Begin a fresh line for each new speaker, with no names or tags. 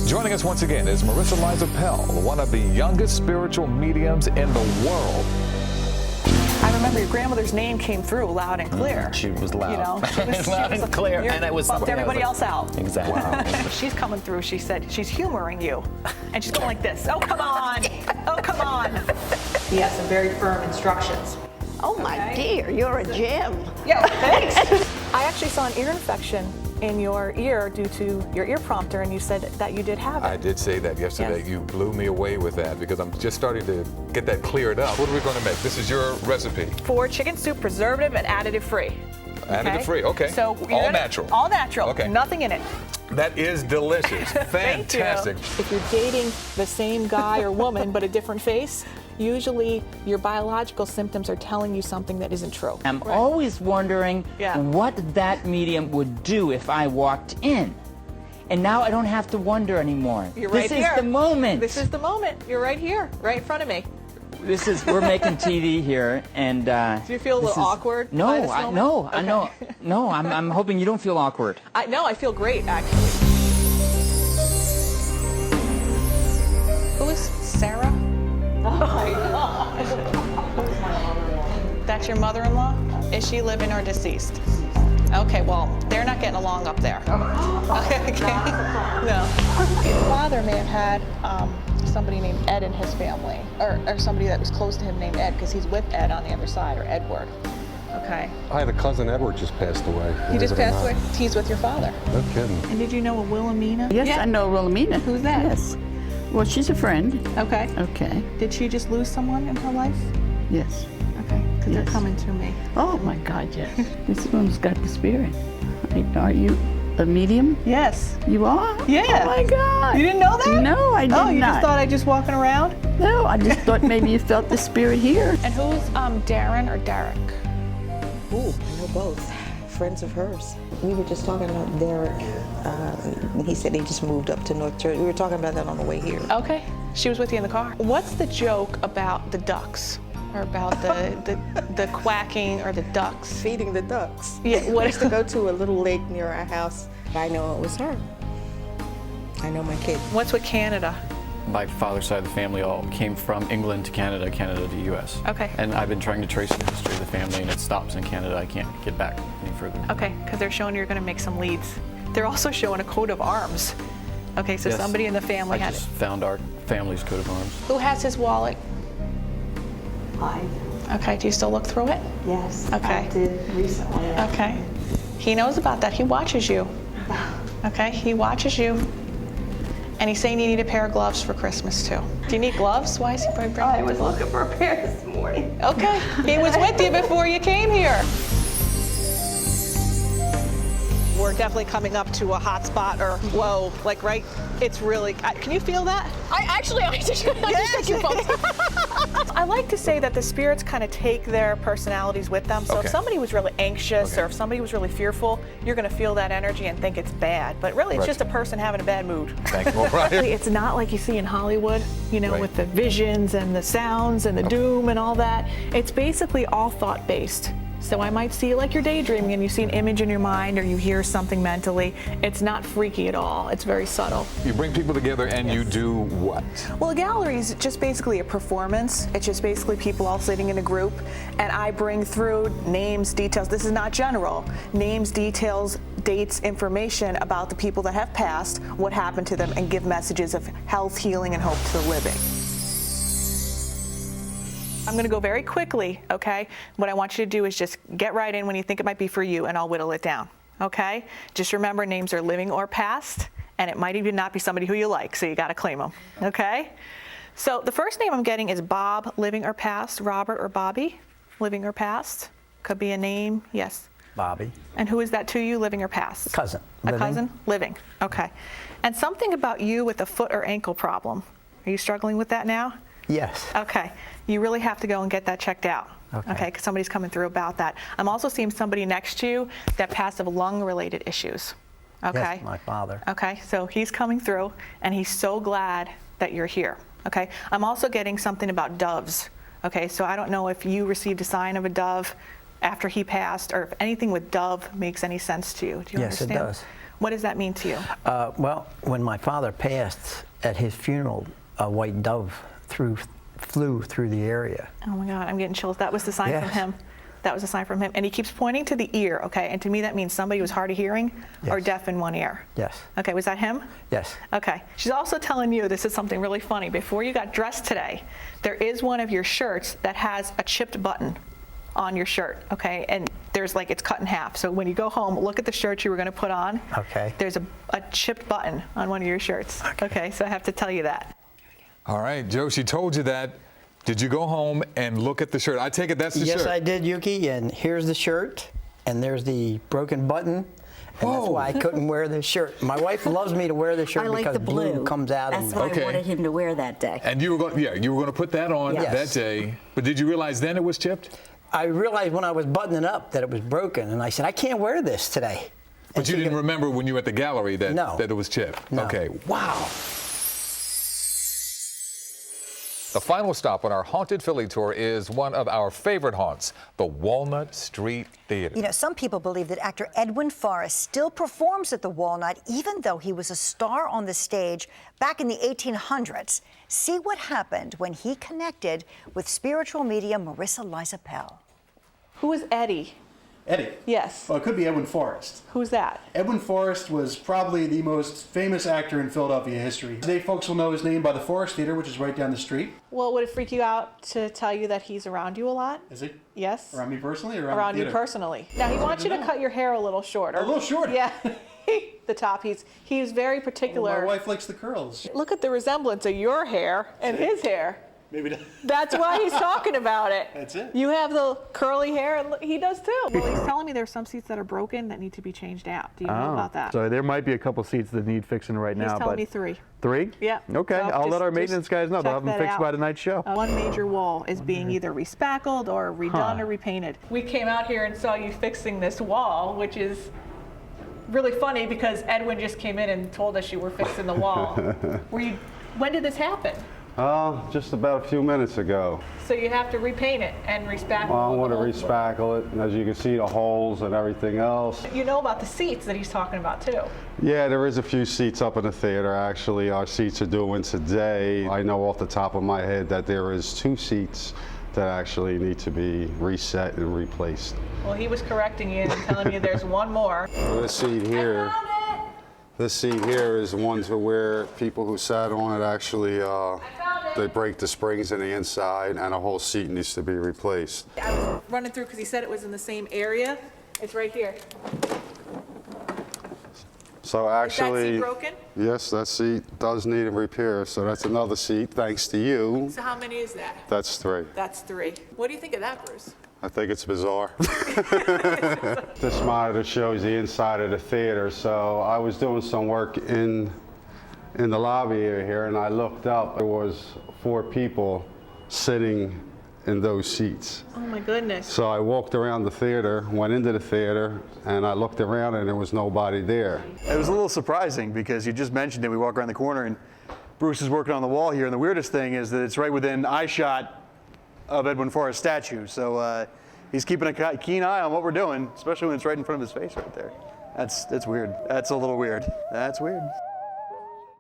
Joining us once again is Marisa Liza Pell, one of the youngest spiritual mediums in the world.
I remember your grandmother's name came through loud and clear.
She was loud.
You know, she was
loud and clear, and it was
bumped everybody else out.
Exactly.
Wow.
She's coming through. She said she's humoring you, and she's going like this. Oh, come on! Oh, come on! He has some very firm instructions.
Oh my dear, you're a gem.
Yeah, thanks. I actually saw an ear infection in your ear due to your ear prompter, and you said that you did have it.
I did say that yesterday.
Yes.
You blew me away with that because I'm just starting to get that cleared up. What are we going to make? This is your recipe.
For chicken soup, preservative and additive free.
Additive free, okay.
So
all natural.
All natural.
Okay.
Nothing in it.
That is delicious.
Thank you.
Fantastic.
If you're dating the same guy or woman but a different face, usually your biological symptoms are telling you something that isn't true.
I'm always wondering
Yeah.
what that medium would do if I walked in. And now I don't have to wonder anymore.
You're right
This
here.
is the moment.
This is the moment. You're right here, right in front of me.
We're making TV here, and
Do you feel a little awkward by
No,
this
I
moment?
know.
Okay.
No, I'm hoping you don't feel awkward.
I feel great, actually. Who is Sarah? Oh my God. That's your mother-in-law? Is she living or deceased? Okay, well, they're not getting along up there. Okay. No. His father may have had somebody named Ed in his family, or somebody that was close to him named Ed, because he's with Ed on the other side, or Edward. Okay.
I had a cousin, Edward, just passed away.
He just
believe it or
passed
not.
away? He's with your father.
No kidding.
And did you know a Wilhelmina?
Yes,
Yeah.
I know Wilhelmina.
Who's that?
Yes. Well, she's a friend.
Okay.
Okay.
Did she just lose someone in her life?
Yes.
Okay, because they're
Yes.
coming to me.
Oh my God, yes. This one's got the spirit. Are you a medium?
Yes.
You are?
Yeah.
Oh my God.
You didn't know that?
No, I did
Oh, you
not.
just thought I just walking around?
No, I just thought maybe you felt the spirit here.
And who's Darren or Derek?
Ooh, I know both. Friends of hers. We were just talking about Derek. He said he just moved up to North Jersey. We were talking about that on the way here.
Okay. She was with you in the car. What's the joke about the ducks? Or about the quacking or the ducks?
Feeding the ducks.
Yeah, what
We used to go to a little lake near our house. I know it was her. I know my kid.
What's with Canada?
My father's side of the family all came from England to Canada, Canada to U.S.
Okay.
And I've been trying to trace the history of the family, and it stops in Canada. I can't get back any further.
Okay, because they're showing you're going to make some leads. They're also showing a coat of arms. Okay, so
Yes.
somebody in the family
I
had
just
it.
found our family's coat of arms.
Who has his wallet?
I.
Okay, do you still look through it?
Yes.
Okay.
I did recently.
Okay. He knows about that. He watches you. Okay, he watches you. And he's saying you need a pair of gloves for Christmas too. Do you need gloves? Why is he bringing
I was looking for a pair this morning.
Okay, he was with you before you came here. We're definitely coming up to a hot spot, or whoa, like right, it's really, can you feel that? I just took your phone. I like to say that the spirits kind of take their personalities with them. So
Okay.
if somebody was really anxious
Okay.
or if somebody was really fearful, you're going to feel that energy and think it's bad. But really, it's
Right.
just a person having a bad mood.
Thank you, O'Brien.
It's not like you see in Hollywood, you know,
Right.
with the visions and the sounds and the doom and all that. It's basically all thought-based. So I might see like you're daydreaming and you see an image in your mind or you hear something mentally. It's not freaky at all. It's very subtle.
You bring people together and you do what?
Well, a gallery is just basically a performance. It's just basically people all sitting in a group, and I bring through names, details. This is not general. Names, details, dates, information about the people that have passed, what happened to them, and give messages of health, healing, and hope to the living. I'm going to go very quickly, okay? What I want you to do is just get right in when you think it might be for you, and I'll whittle it down, okay? Just remember, names are living or past, and it might even not be somebody who you like, so you got to claim them, okay? So the first name I'm getting is Bob, living or past. Robert or Bobby, living or past. Could be a name, yes.
Bobby.
And who is that to you, living or past?
Cousin.
A
Living.
cousin? Living, okay. And something about you with a foot or ankle problem. Are you struggling with that now?
Yes.
Okay, you really have to go and get that checked out.
Okay.
Because somebody's coming through about that. I'm also seeing somebody next to you that passed of lung-related issues. Okay.
Yes, my father.
Okay, so he's coming through, and he's so glad that you're here. Okay, I'm also getting something about doves. Okay, so I don't know if you received a sign of a dove after he passed, or if anything with dove makes any sense to you. Do you
Yes, it
understand?
does.
What does that mean to you?
Well, when my father passed, at his funeral, a white dove flew through the area.
Oh my God, I'm getting chills. That was the sign from
Yes.
him. That was a sign from him. And he keeps pointing to the ear, okay? And to me, that means somebody who's hard of hearing or
Yes.
deaf in one ear.
Yes.
Okay, was that him?
Yes.
Okay. She's also telling you, this is something really funny. Before you got dressed today, there is one of your shirts that has a chipped button on your shirt, okay? And there's like, it's cut in half. So when you go home, look at the shirt you were gonna put on.
Okay.
There's a chipped button on one of your shirts. Okay, so I have to tell you that.
All right, Joe, she told you that. Did you go home and look at the shirt? I take it that's the shirt.
Yes, I did, Yuki, and here's the shirt, and there's the broken button, and that's why I couldn't wear this shirt. My wife loves me to wear this shirt
I like
because
the blue.
comes out.
That's what I wanted him to wear that day.
And you were going, you were going to put that on
Yes.
that day. But did you realize then it was chipped?
I realized when I was buttoning up that it was broken, and I said, I can't wear this today.
But
And
you
she
didn't
goes,
remember when you were at the gallery that,
No.
that it was chipped?
No.
Okay, wow. The final stop on our Haunted Philly tour is one of our favorite haunts, the Walnut Street Theater.
You know, some people believe that actor Edwin Forrest still performs at the Walnut, even though he was a star on the stage back in the 1800s. See what happened when he connected with spiritual medium Marisa Liza Pell.
Who is Eddie?
Eddie.
Yes.
Well, it could be Edwin Forrest.
Who's that?
Edwin Forrest was probably the most famous actor in Philadelphia history. Today, folks will know his name by the Forrest Theater, which is right down the street.
Well, would it freak you out to tell you that he's around you a lot?
Is he?
Yes.
Around me personally or around
Around
the
you
theater?
personally. Now, he wants you to cut your hair a little shorter.
A little shorter?
Yeah. The top. He's very particular.
Well, my wife likes the curls.
Look at the resemblance of your hair and his hair.
Maybe not.
That's why he's talking about it.
That's it.
You have the curly hair, and he does too. Well, he's telling me there's some seats that are broken that need to be changed out. Do you know about that?
So there might be a couple seats that need fixing right now.
He's telling
but
me 3.
3?
Yeah.
Okay,
So
I'll let our
just
maintenance guys know. They'll have
check
them
that
fixed
out.
by tonight's show.
One major wall is being either respackled or redone or repainted. We came out here and saw you fixing this wall, which is really funny because Edwin just came in and told us you were fixing the wall. When did this happen?
Just about a few minutes ago.
So you have to repaint it and respackle
Well, I
all
want to
the holes.
respackle it, and as you can see, the holes and everything else.
You know about the seats that he's talking about too.
Yeah, there is a few seats up in the theater. Actually, our seats are due in today. I know off the top of my head that there is 2 seats that actually need to be reset and replaced.
Well, he was correcting you and telling you there's one more.
This seat here. This seat here is one to where people who sat on it actually, they break the springs in the inside and a whole seat needs to be replaced.
I was running through because he said it was in the same area. It's right here.
So
Is that
actually,
seat broken?
yes, that seat does need a repair. So that's another seat, thanks to you.
So how many is that?
That's 3.
That's 3. What do you think of that, Bruce?
I think it's bizarre. This monitor shows the inside of the theater. So I was doing some work in the lobby area here, and I looked up. There was 4 people sitting in those seats.
Oh my goodness.
So I walked around the theater, went into the theater, and I looked around, and there was nobody there.
It was a little surprising because you just mentioned it. We walk around the corner and Bruce is working on the wall here, and the weirdest thing is that it's right within eye shot of Edwin Forrest's statue. So he's keeping a keen eye on what we're doing, especially when it's right in front of his face right there. That's weird. That's a little weird. That's weird.